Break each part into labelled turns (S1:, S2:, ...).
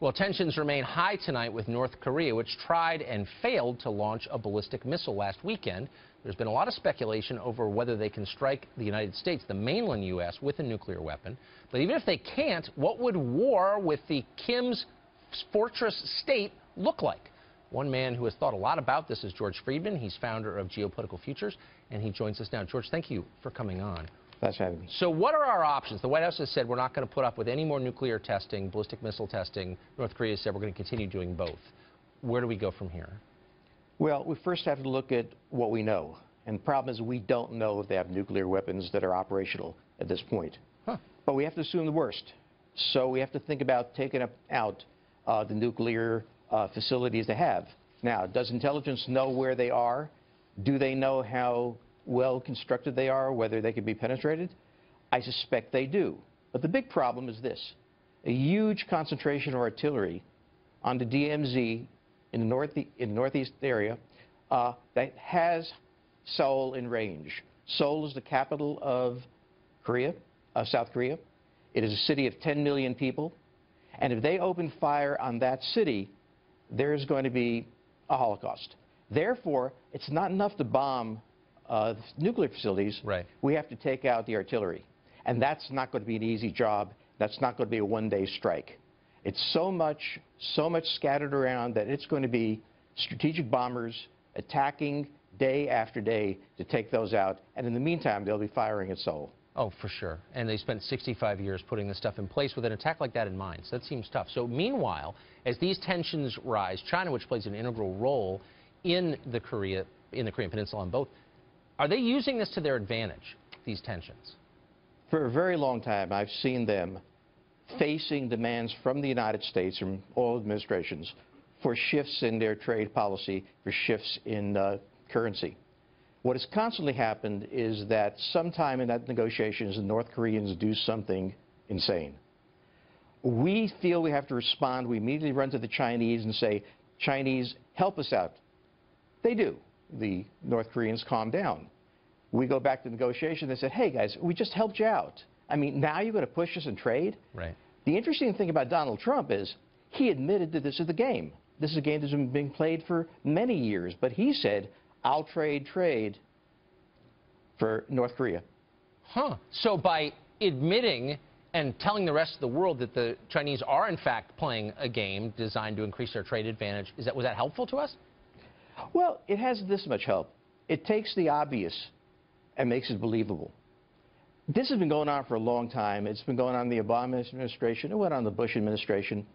S1: Well, tensions remain high tonight with North Korea, which tried and failed to launch a ballistic missile last weekend. There's been a lot of speculation over whether they can strike the United States, the mainland U.S., with a nuclear weapon. But even if they can't, what would war with the Kim's fortress state look like? One man who has thought a lot about this is George Friedman. He's founder of Geopolitical Futures, and he joins us now. George, thank you for coming on.
S2: Thanks for having me.
S1: So what are our options? The White House has said we're not going to put up with any more nuclear testing, ballistic missile testing. North Korea said we're going to continue doing both. Where do we go from here?
S2: Well, we first have to look at what we know. And the problem is we don't know if they have nuclear weapons that are operational at this point. But we have to assume the worst. So we have to think about taking out the nuclear facilities they have. Now, does intelligence know where they are? Do they know how well constructed they are, whether they can be penetrated? I suspect they do. But the big problem is this: a huge concentration of artillery on the DMZ in the northeast area that has Seoul in range. Seoul is the capital of South Korea. It is a city of 10 million people. And if they open fire on that city, there's going to be a Holocaust. Therefore, it's not enough to bomb nuclear facilities.
S1: Right.
S2: We have to take out the artillery. And that's not going to be an easy job. That's not going to be a one-day strike. It's so much scattered around that it's going to be strategic bombers attacking day after day to take those out. And in the meantime, they'll be firing at Seoul.
S1: Oh, for sure. And they spent 65 years putting this stuff in place with an attack like that in mind. So that seems tough. So meanwhile, as these tensions rise, China, which plays an integral role in the Korean Peninsula on both, are they using this to their advantage, these tensions?
S2: For a very long time, I've seen them facing demands from the United States, from all administrations, for shifts in their trade policy, for shifts in currency. What has constantly happened is that sometime in that negotiations, the North Koreans do something insane. We feel we have to respond. We immediately run to the Chinese and say, Chinese, help us out. They do. The North Koreans calm down. We go back to negotiation. They said, hey, guys, we just helped you out. I mean, now you're going to push us in trade?
S1: Right.
S2: The interesting thing about Donald Trump is he admitted that this is the game. This is a game that's been being played for many years. But he said, I'll trade for North Korea.
S1: So by admitting and telling the rest of the world that the Chinese are, in fact, playing a game designed to increase their trade advantage, was that helpful to us?
S2: Well, it has this much help. It takes the obvious and makes it believable. This has been going on for a long time. It's been going on in the Obama administration. It went on the Bush administration.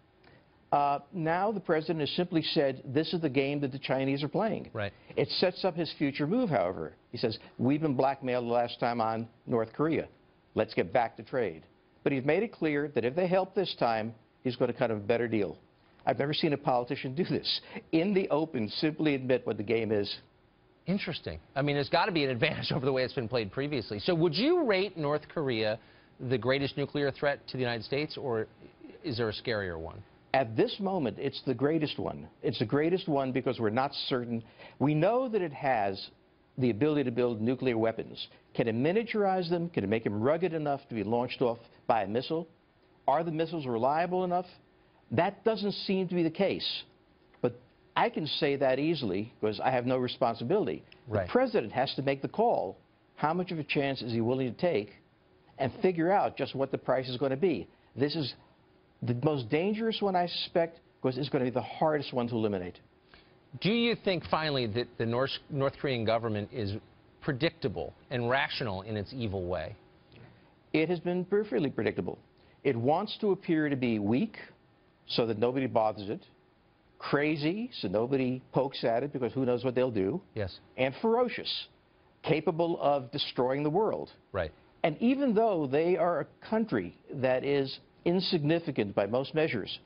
S2: Now the president has simply said, this is the game that the Chinese are playing.
S1: Right.
S2: It sets up his future move, however. He says, we've been blackmailed the last time on North Korea. Let's get back to trade. But he's made it clear that if they help this time, he's going to cut a better deal. I've never seen a politician do this. In the open, simply admit what the game is.
S1: Interesting. I mean, there's got to be an advantage over the way it's been played previously. So would you rate North Korea the greatest nuclear threat to the United States, or is there a scarier one?
S2: At this moment, it's the greatest one. It's the greatest one because we're not certain. We know that it has the ability to build nuclear weapons. Can it miniaturize them? Can it make them rugged enough to be launched off by a missile? Are the missiles reliable enough? That doesn't seem to be the case. But I can say that easily because I have no responsibility.
S1: Right.
S2: The president has to make the call. How much of a chance is he willing to take and figure out just what the price is going to be? This is the most dangerous one, I suspect, because it's going to be the hardest one to eliminate.
S1: Do you think, finally, that the North Korean government is predictable and rational in its evil way?
S2: It has been perfectly predictable. It wants to appear to be weak so that nobody bothers it, crazy so nobody pokes at it because who knows what they'll do,
S1: yes,
S2: and ferocious, capable of destroying the world.
S1: Right.
S2: And even though they are a country that is insignificant by most measures,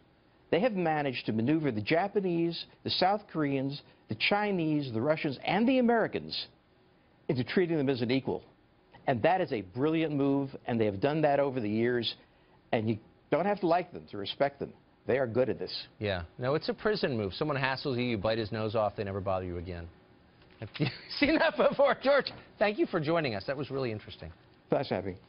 S2: they have managed to maneuver the Japanese, the South Koreans, the Chinese, the Russians, and the Americans into treating them as an equal. And that is a brilliant move, and they have done that over the years, and you don't have to like them to respect them. They are good at this.
S1: Yeah. No, it's a prison move. Someone hassles you, you bite his nose off, they never bother you again. Have you seen that before, George? Thank you for joining us. That was really interesting.
S2: Thanks for having me.